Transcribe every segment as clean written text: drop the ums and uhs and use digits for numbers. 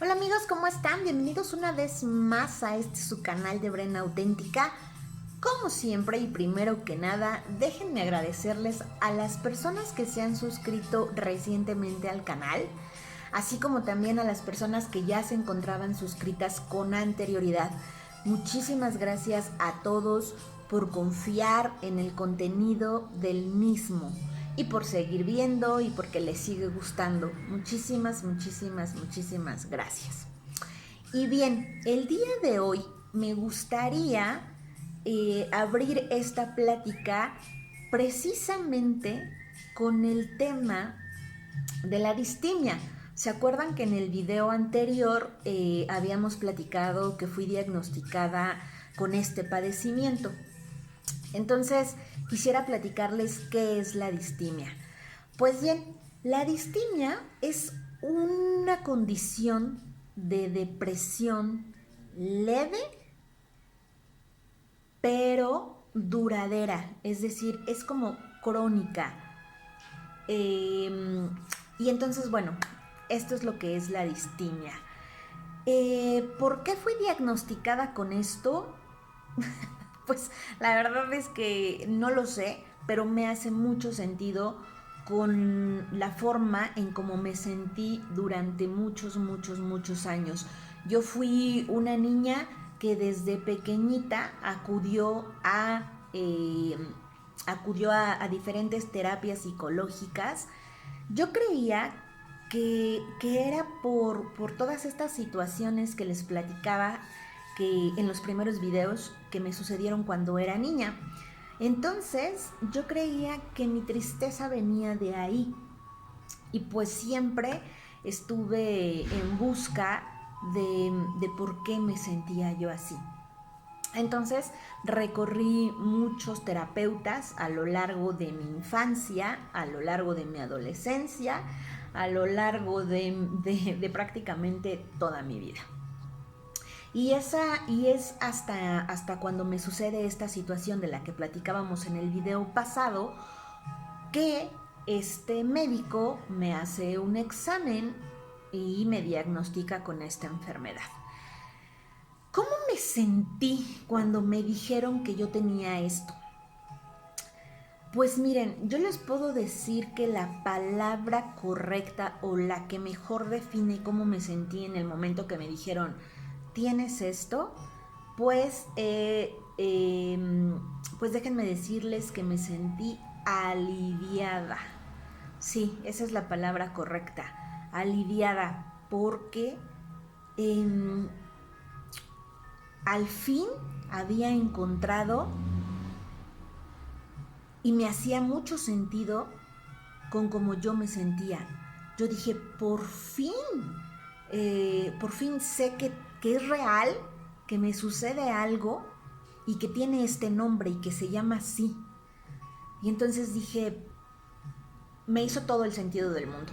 Hola amigos, ¿cómo están? Bienvenidos una vez más a su canal de Bren Auténtica. Como siempre y primero que nada, déjenme agradecerles a las personas que se han suscrito recientemente al canal, así como también a las personas que ya se encontraban suscritas con anterioridad. Muchísimas gracias a todos por confiar en el contenido del mismo y por seguir viendo y porque les sigue gustando. Muchísimas gracias. Y bien, el día de hoy me gustaría abrir esta plática precisamente con el tema de la distimia. ¿Se acuerdan que en el video anterior habíamos platicado que fui diagnosticada con este padecimiento? Entonces, quisiera platicarles qué es la distimia. Pues bien, la distimia es una condición de depresión leve, pero duradera, es decir, es como crónica. Y entonces, bueno, esto es lo que es la distimia. ¿Por qué fui diagnosticada con esto? Pues la verdad es que no lo sé, pero me hace mucho sentido con la forma en cómo me sentí durante muchos años. Yo fui una niña que desde pequeñita acudió a diferentes terapias psicológicas. Yo creía que era por todas estas situaciones que les platicaba que en los primeros videos que me sucedieron cuando era niña. Entonces yo creía que mi tristeza venía de ahí y pues siempre estuve en busca de por qué me sentía yo así. Entonces recorrí muchos terapeutas a lo largo de mi infancia, a lo largo de mi adolescencia, a lo largo de prácticamente toda mi vida. Y es hasta cuando me sucede esta situación de la que platicábamos en el video pasado que este médico me hace un examen y me diagnostica con esta enfermedad. ¿Cómo me sentí cuando me dijeron que yo tenía esto? Pues miren, yo les puedo decir que la palabra correcta o la que mejor define cómo me sentí en el momento que me dijeron, ¿tienes esto? Pues, pues déjenme decirles que me sentí aliviada. Sí, esa es la palabra correcta, aliviada, porque eh, al fin había encontrado y me hacía mucho sentido con cómo yo me sentía. Yo dije, por fin sé que es real, que me sucede algo y que tiene este nombre y que se llama así. Y entonces dije, me hizo todo el sentido del mundo.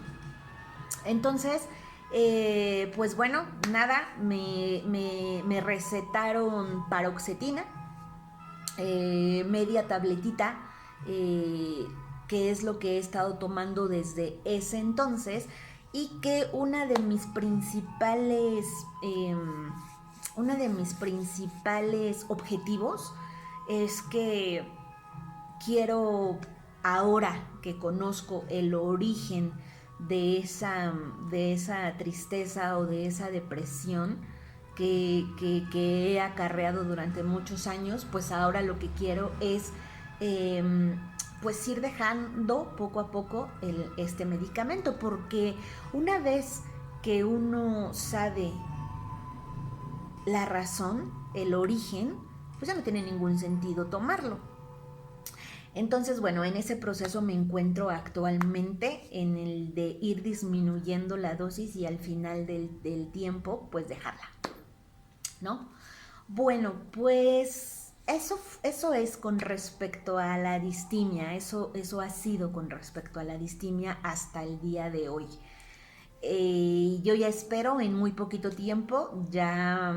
Entonces, pues bueno, nada, me recetaron paroxetina, media tabletita, que es lo que he estado tomando desde ese entonces y que una de mis principales objetivos es que quiero, ahora que conozco el origen de esa tristeza o de esa depresión que he acarreado durante muchos años, pues ahora lo que quiero es pues ir dejando poco a poco este medicamento, porque una vez que uno sabe la razón, el origen, pues ya no tiene ningún sentido tomarlo. Entonces, bueno, en ese proceso me encuentro actualmente en el de ir disminuyendo la dosis y al final del tiempo, pues dejarla, ¿no? Bueno, pues eso es con respecto a la distimia, eso ha sido con respecto a la distimia hasta el día de hoy. Yo ya espero en muy poquito tiempo ya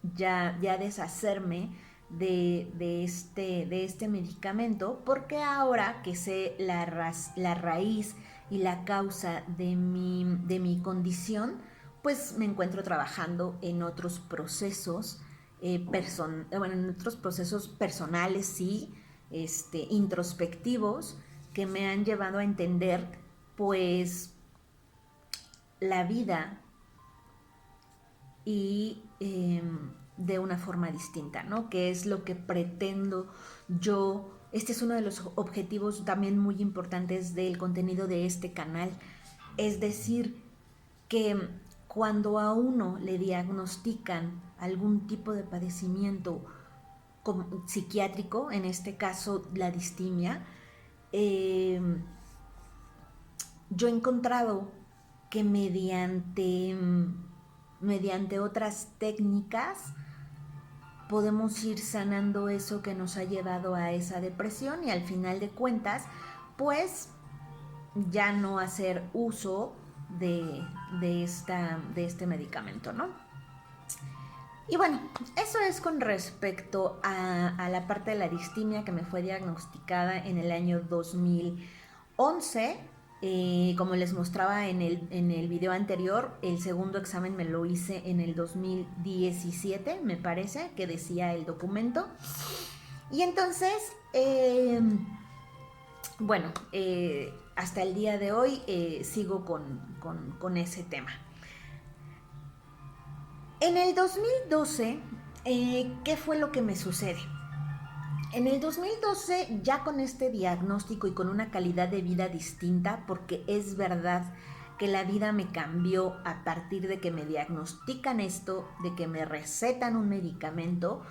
deshacerme de este medicamento, porque ahora que sé la raíz y la causa de mi condición, pues me encuentro trabajando en otros procesos, en otros procesos personales, sí, introspectivos, que me han llevado a entender, pues, la vida y de una forma distinta, ¿no? Que es lo que pretendo yo. Este es uno de los objetivos también muy importantes del contenido de este canal. Es decir, que cuando a uno le diagnostican algún tipo de padecimiento psiquiátrico, en este caso la distimia, yo he encontrado que mediante otras técnicas podemos ir sanando eso que nos ha llevado a esa depresión y al final de cuentas, pues ya no hacer uso de este medicamento, ¿no? Y bueno, eso es con respecto a la parte de la distimia que me fue diagnosticada en el año 2011. Como les mostraba en el video anterior, el segundo examen me lo hice en el 2017, me parece, que decía el documento. Y entonces, bueno, hasta el día de hoy sigo con ese tema. En el 2012, ¿qué fue lo que me sucede? En el 2012, ya con este diagnóstico y con una calidad de vida distinta, porque es verdad que la vida me cambió a partir de que me diagnostican esto, de que me recetan un medicamento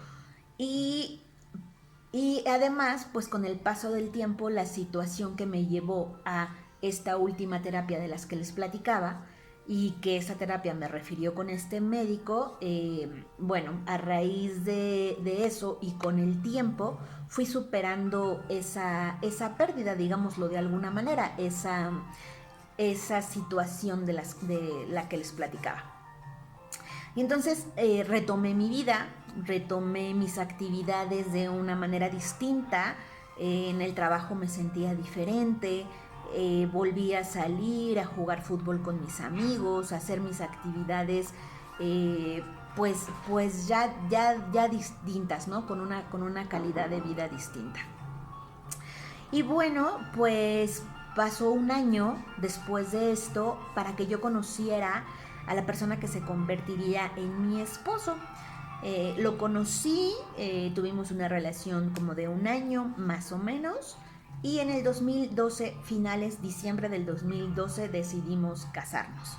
y además, pues con el paso del tiempo, la situación que me llevó a esta última terapia de las que les platicaba, y que esa terapia me refirió con este médico, bueno, a raíz de eso y con el tiempo fui superando esa pérdida, digámoslo de alguna manera, esa situación de la que les platicaba. Y entonces retomé mi vida, retomé mis actividades de una manera distinta, en el trabajo me sentía diferente, volví a salir, a jugar fútbol con mis amigos, a hacer mis actividades pues ya distintas, ¿no? Con una calidad de vida distinta. Y bueno, pues pasó un año después de esto para que yo conociera a la persona que se convertiría en mi esposo. Lo conocí, tuvimos una relación como de un año más o menos, y en el 2012, diciembre del 2012, decidimos casarnos.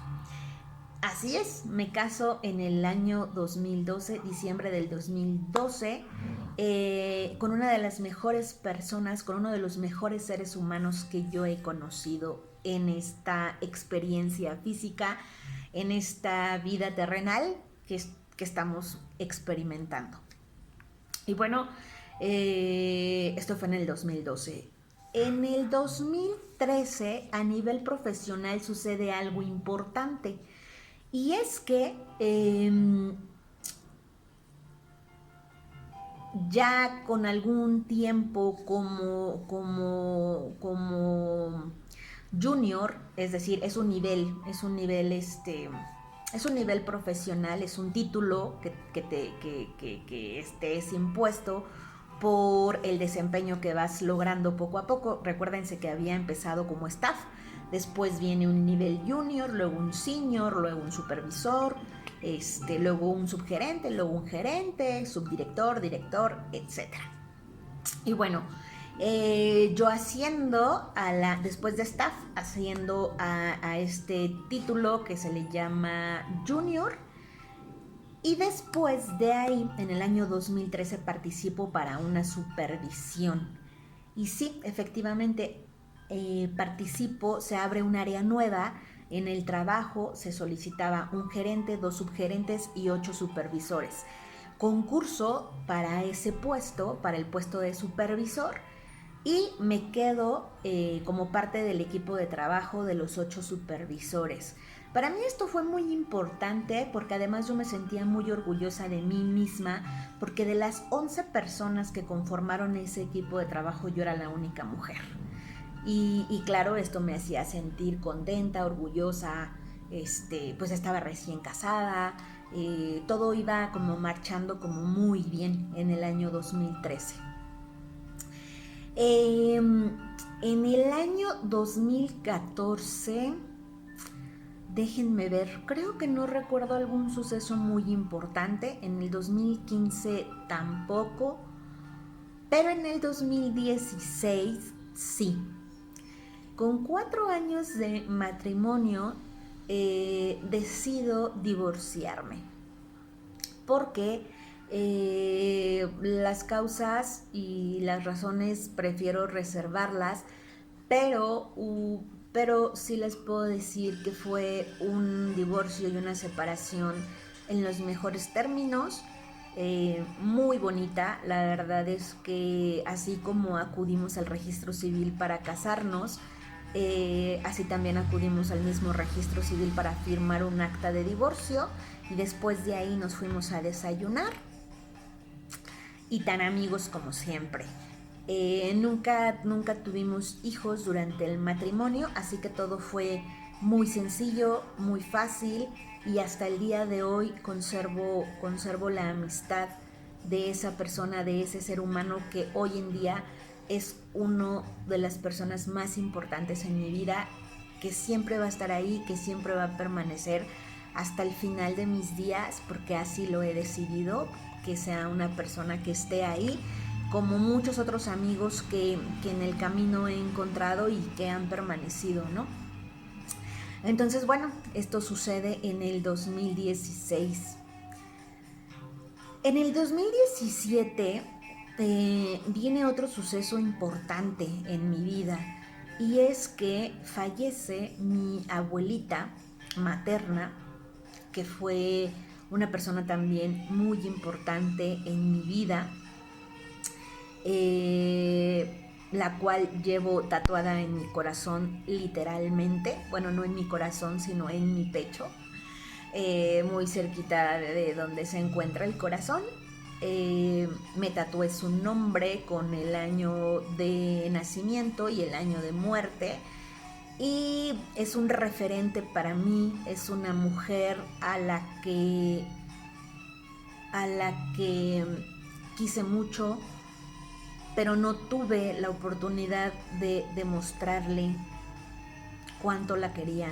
Así es, me caso en el año 2012, diciembre del 2012, con una de las mejores personas, con uno de los mejores seres humanos que yo he conocido en esta experiencia física, en esta vida terrenal que estamos experimentando. Y bueno, esto fue en el 2012. En el 2013, a nivel profesional, sucede algo importante. Y es que ya con algún tiempo como junior, es decir, es un nivel profesional, es un título que es impuesto por el desempeño que vas logrando poco a poco. Recuérdense que había empezado como staff, después viene un nivel junior, luego un senior, luego un supervisor, luego un subgerente, luego un gerente, subdirector, director, etc. Y bueno, yo después de staff, haciendo a este título que se le llama junior. Y después de ahí, en el año 2013, participo para una supervisión. Y sí, efectivamente, participo, se abre un área nueva en el trabajo, se solicitaba un gerente, 2 subgerentes y 8 supervisores. Concurso para ese puesto, para el puesto de supervisor, y me quedo como parte del equipo de trabajo de los 8 supervisores. Para mí esto fue muy importante porque además yo me sentía muy orgullosa de mí misma, porque de las 11 personas que conformaron ese equipo de trabajo yo era la única mujer. Y claro, esto me hacía sentir contenta, orgullosa, pues estaba recién casada, todo iba como marchando como muy bien en el año 2013. En el año 2014, déjenme ver, creo que no recuerdo algún suceso muy importante. En el 2015 tampoco, pero en el 2016 sí. Con 4 años de matrimonio decido divorciarme porque las causas y las razones prefiero reservarlas, pero, pero sí les puedo decir que fue un divorcio y una separación en los mejores términos, muy bonita. La verdad es que así como acudimos al registro civil para casarnos, así también acudimos al mismo registro civil para firmar un acta de divorcio, y después de ahí nos fuimos a desayunar y tan amigos como siempre. Nunca tuvimos hijos durante el matrimonio, así que todo fue muy sencillo, muy fácil, y hasta el día de hoy conservo la amistad de esa persona, de ese ser humano que hoy en día es una de las personas más importantes en mi vida, que siempre va a estar ahí, que siempre va a permanecer hasta el final de mis días, porque así lo he decidido, que sea una persona que esté ahí, como muchos otros amigos que en el camino he encontrado y que han permanecido, ¿no? Entonces, bueno, esto sucede en el 2016. En el 2017 viene otro suceso importante en mi vida, y es que fallece mi abuelita materna, que fue una persona también muy importante en mi vida, la cual llevo tatuada en mi corazón literalmente. Bueno, no en mi corazón, sino en mi pecho, muy cerquita de donde se encuentra el corazón. Me tatué su nombre con el año de nacimiento y el año de muerte, y es un referente para mí. Es una mujer a la que quise mucho, pero no tuve la oportunidad de demostrarle cuánto la quería.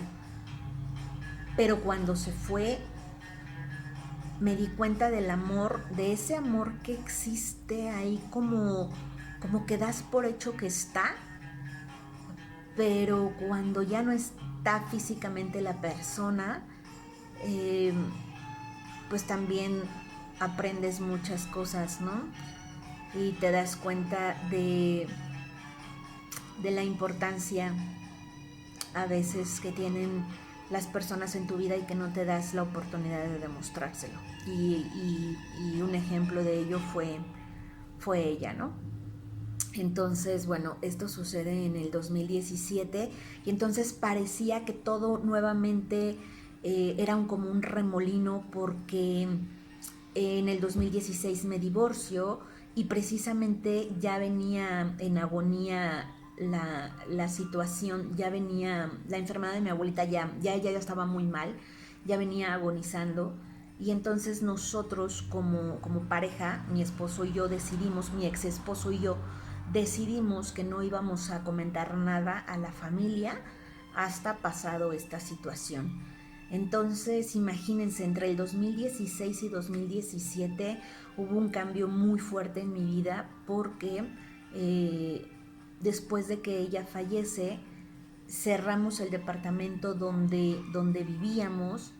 Pero cuando se fue, me di cuenta del amor, de ese amor que existe ahí, como que das por hecho que está, pero cuando ya no está físicamente la persona, eh, pues también aprendes muchas cosas, ¿no? Y te das cuenta de la importancia a veces que tienen las personas en tu vida y que no te das la oportunidad de demostrárselo. Y un ejemplo de ello fue ella, ¿no? Entonces, bueno, esto sucede en el 2017, y entonces parecía que todo nuevamente era como un remolino, porque en el 2016 me divorcio, y precisamente ya venía en agonía la situación, ya venía la enfermedad de mi abuelita, ella ya estaba muy mal, ya venía agonizando. Y entonces nosotros como pareja, mi esposo y yo decidimos, mi ex esposo y yo decidimos que no íbamos a comentar nada a la familia hasta pasado esta situación. Entonces, imagínense, entre el 2016 y 2017 hubo un cambio muy fuerte en mi vida, porque después de que ella fallece, cerramos el departamento donde vivíamos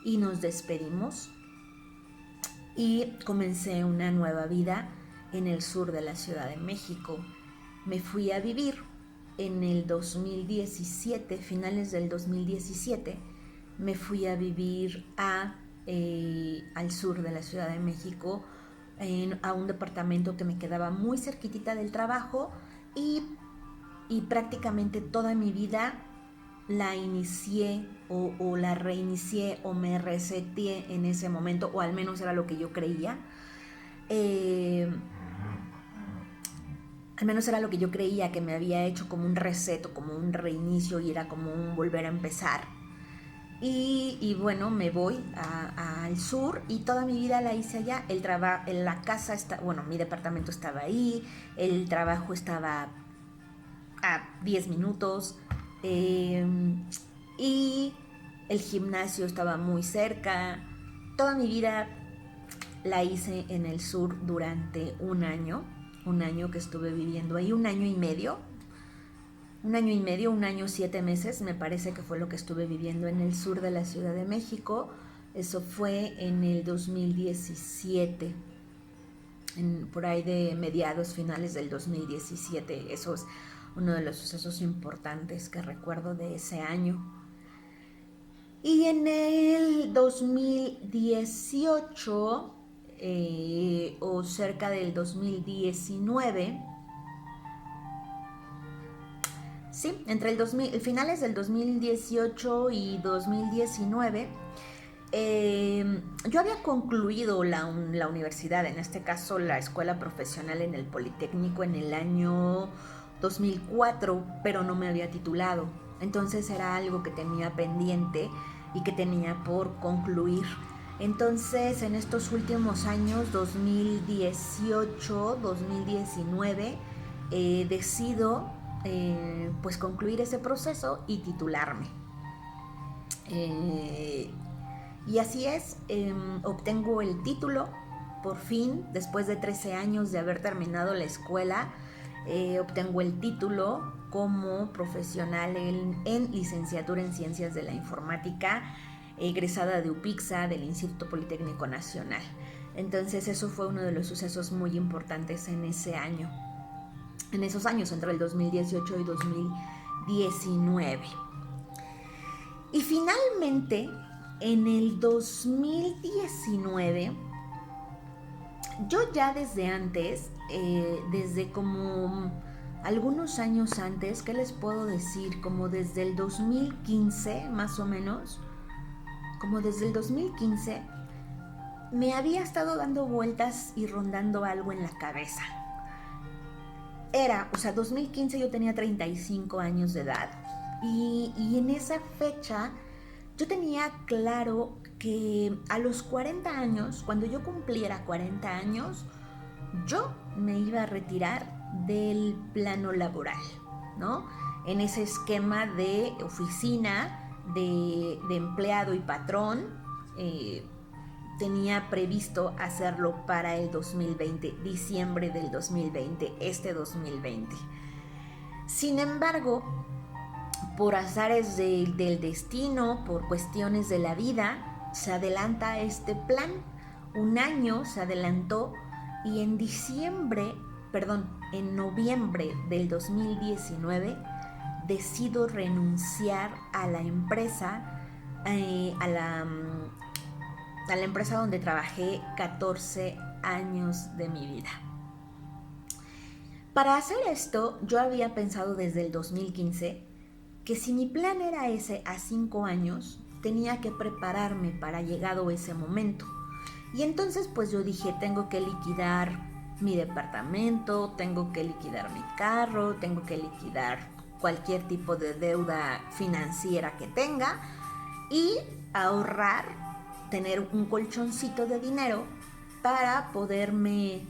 y nos despedimos, y comencé una nueva vida en el sur de la Ciudad de México. Me fui a vivir en el 2017, finales del 2017, me fui a vivir al sur de la Ciudad de México, a un departamento que me quedaba muy cerquitita del trabajo, y prácticamente toda mi vida la inicié o la reinicié o me reseteé en ese momento, o al menos era lo que yo creía. Al menos era lo que yo creía, que me había hecho como un reset o como un reinicio, y era como un volver a empezar. Y bueno, me voy al sur y toda mi vida la hice allá. La casa está, bueno, mi departamento estaba ahí, el trabajo estaba a 10 minutos eh, y el gimnasio estaba muy cerca. Toda mi vida la hice en el sur durante un año que estuve viviendo ahí, un año 7 meses, me parece que fue lo que estuve viviendo en el sur de la Ciudad de México. Eso fue en el 2017, por ahí de mediados, finales del 2017. Eso es uno de los sucesos importantes que recuerdo de ese año. Y en el 2018, o cerca del 2019, sí, entre finales del 2018 y 2019, yo había concluido la universidad, en este caso la escuela profesional en el Politécnico en el año 2004, pero no me había titulado. Entonces era algo que tenía pendiente y que tenía por concluir. Entonces en estos últimos años, 2018, 2019, decido pues concluir ese proceso y titularme. Y así es, obtengo el título, por fin, después de 13 años de haber terminado la escuela, obtengo el título como profesional en licenciatura en Ciencias de la Informática, egresada de UPIXA, del Instituto Politécnico Nacional. Entonces eso fue uno de los sucesos muy importantes en ese año, en esos años, entre el 2018 y 2019. Y finalmente, en el 2019, yo ya desde antes, desde como algunos años antes, ¿qué les puedo decir? Como desde el 2015, más o menos, como desde el 2015, me había estado dando vueltas y rondando algo en la cabeza. 2015 yo tenía 35 años de edad y en esa fecha yo tenía claro que a los 40 años, cuando yo cumpliera 40 años, yo me iba a retirar del plano laboral, ¿no? En ese esquema de oficina, de empleado y patrón, tenía previsto hacerlo para el 2020, diciembre del 2020, este 2020. Sin embargo, por azares del destino, por cuestiones de la vida, se adelanta este plan. Un año se adelantó y en noviembre del 2019 decido renunciar a la empresa, a la empresa donde trabajé 14 años de mi vida. Para hacer esto, yo había pensado desde el 2015 que si mi plan era ese a 5 años, tenía que prepararme para llegado ese momento. Y entonces pues yo dije, tengo que liquidar mi departamento, tengo que liquidar mi carro, tengo que liquidar cualquier tipo de deuda financiera que tenga y ahorrar, tener un colchoncito de dinero para poderme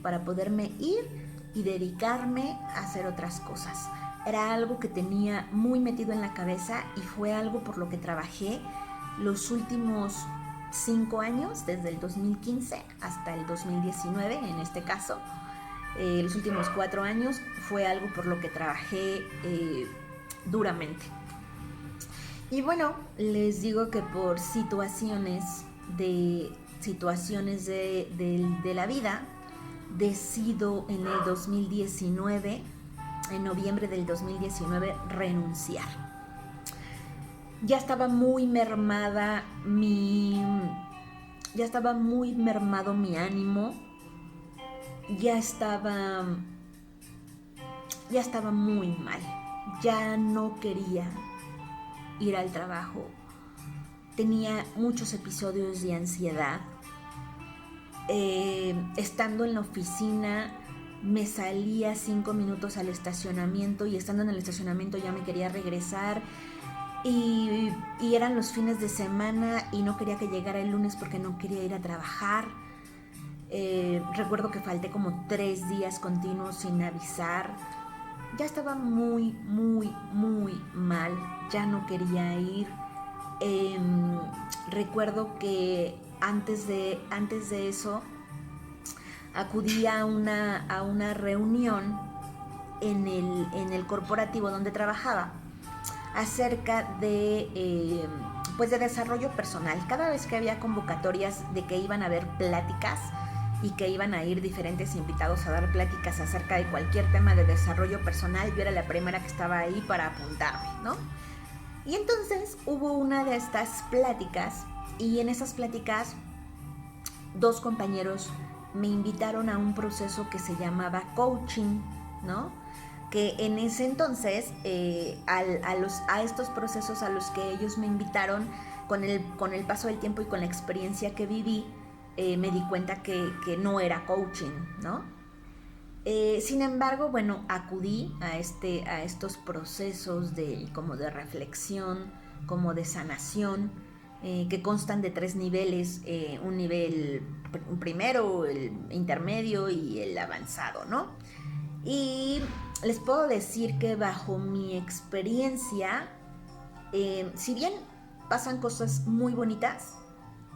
ir y dedicarme a hacer otras cosas. Era algo que tenía muy metido en la cabeza y fue algo por lo que trabajé los últimos 5 años, desde el 2015 hasta el 2019 en este caso. Los últimos 4 años fue algo por lo que trabajé duramente. Y bueno, les digo que por situaciones de la vida, decido en el 2019, en noviembre del 2019, renunciar. Ya estaba muy mermado mi ánimo, ya estaba muy mal, ya no quería ir al trabajo, tenía muchos episodios de ansiedad. Estando en la oficina me salía 5 minutos al estacionamiento y estando en el estacionamiento ya me quería regresar y eran los fines de semana y no quería que llegara el lunes porque no quería ir a trabajar. Recuerdo que falté como 3 días continuos sin avisar. Ya estaba muy, muy, muy mal. Ya no quería ir. Eh, Recuerdo que antes de eso acudí a una reunión en el corporativo donde trabajaba acerca pues de desarrollo personal. Cada vez que había convocatorias de que iban a haber pláticas y que iban a ir diferentes invitados a dar pláticas acerca de cualquier tema de desarrollo personal, yo era la primera que estaba ahí para apuntarme, ¿no? Y entonces hubo una de estas pláticas y en esas pláticas 2 compañeros me invitaron a un proceso que se llamaba coaching, ¿no? Que en ese entonces a estos procesos a los que ellos me invitaron, con el paso del tiempo y con la experiencia que viví, me di cuenta que no era coaching, ¿no? Sin embargo, bueno, acudí a estos procesos como de reflexión, como de sanación, que constan de 3 niveles, un nivel primero, el intermedio y el avanzado, ¿no? Y les puedo decir que bajo mi experiencia, si bien pasan cosas muy bonitas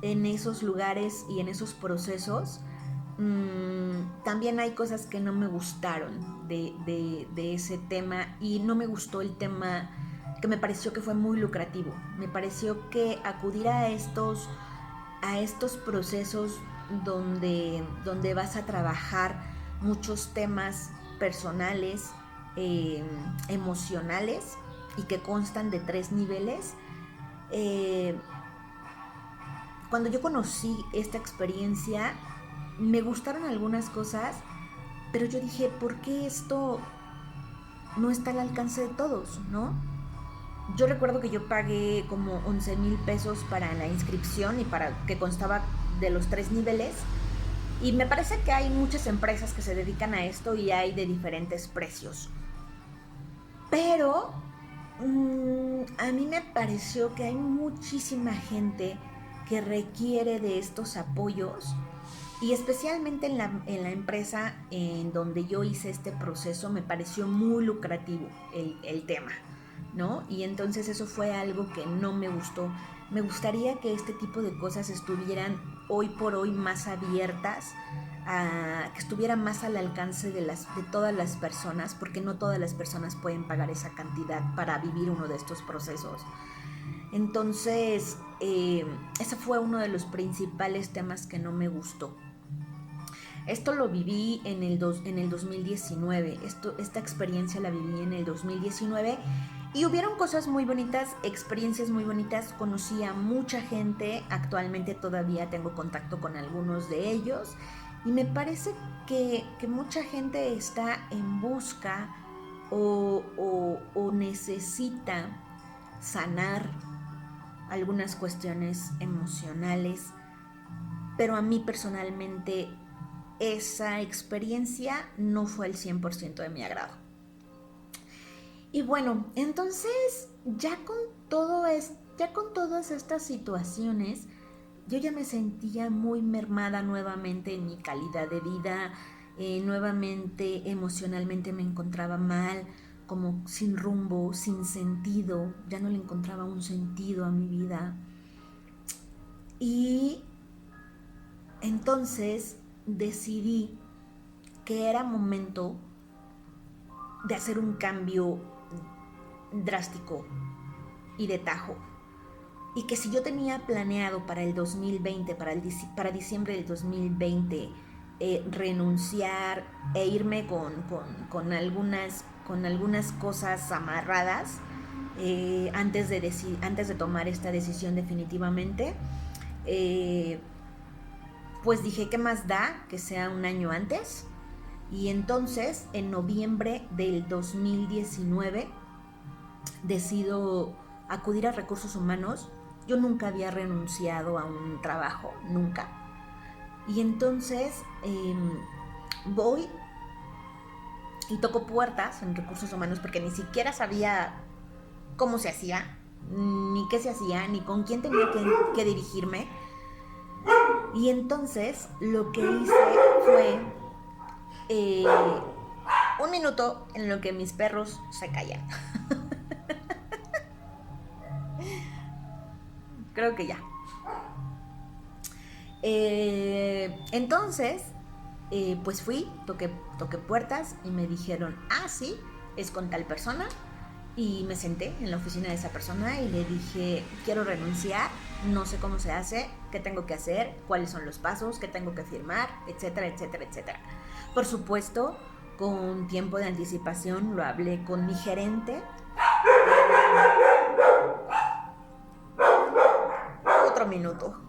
en esos lugares y en esos procesos, también hay cosas que no me gustaron de ese tema, y no me gustó el tema que me pareció que fue muy lucrativo. Me pareció que acudir a estos procesos donde vas a trabajar muchos temas personales, emocionales, y que constan de 3 niveles. Cuando yo conocí esta experiencia, me gustaron algunas cosas, pero yo dije, ¿por qué esto no está al alcance de todos, no? Yo recuerdo que yo pagué como 11,000 pesos para la inscripción y para que constaba de los 3 niveles. Y me parece que hay muchas empresas que se dedican a esto y hay de diferentes precios. Pero a mí me pareció que hay muchísima gente que requiere de estos apoyos, y especialmente en la empresa en donde yo hice este proceso me pareció muy lucrativo el tema, ¿no? Y entonces eso fue algo que no me gustó. Me gustaría que este tipo de cosas estuvieran hoy por hoy más abiertas, que estuvieran más al alcance de todas las personas, porque no todas las personas pueden pagar esa cantidad para vivir uno de estos procesos. Entonces, ese fue uno de los principales temas que no me gustó. Esto lo viví en el 2019. Esta experiencia la viví en el 2019 y hubieron cosas muy bonitas, experiencias muy bonitas. Conocí a mucha gente, actualmente todavía tengo contacto con algunos de ellos, y me parece que mucha gente está en busca o necesita sanar algunas cuestiones emocionales, pero a mí personalmente esa experiencia no fue el 100% de mi agrado. Y bueno, entonces ya con todas estas situaciones, yo ya me sentía muy mermada nuevamente en mi calidad de vida, nuevamente emocionalmente me encontraba mal, como sin rumbo, sin sentido, ya no le encontraba un sentido a mi vida. Y entonces decidí que era momento de hacer un cambio drástico y de tajo, y que si yo tenía planeado para el 2020, para diciembre del 2020, renunciar e irme con algunas cosas amarradas, antes de tomar esta decisión definitivamente, pues dije, ¿qué más da que sea un año antes? Y entonces, en noviembre del 2019, decido acudir a Recursos Humanos. Yo nunca había renunciado a un trabajo, nunca. Y entonces voy y toco puertas en Recursos Humanos porque ni siquiera sabía cómo se hacía. ni qué se hacía, ni con quién tenía que dirigirme. Y entonces lo que hice fue un minuto en lo que mis perros se callan. Creo que ya. Entonces, pues fui, toqué puertas y me dijeron, ah, sí, es con tal persona. Y me senté en la oficina de esa persona y le dije, quiero renunciar, no sé cómo se hace, qué tengo que hacer, cuáles son los pasos, qué tengo que firmar, etcétera, etcétera, etcétera. Por supuesto, con tiempo de anticipación lo hablé con mi gerente. Otro minuto.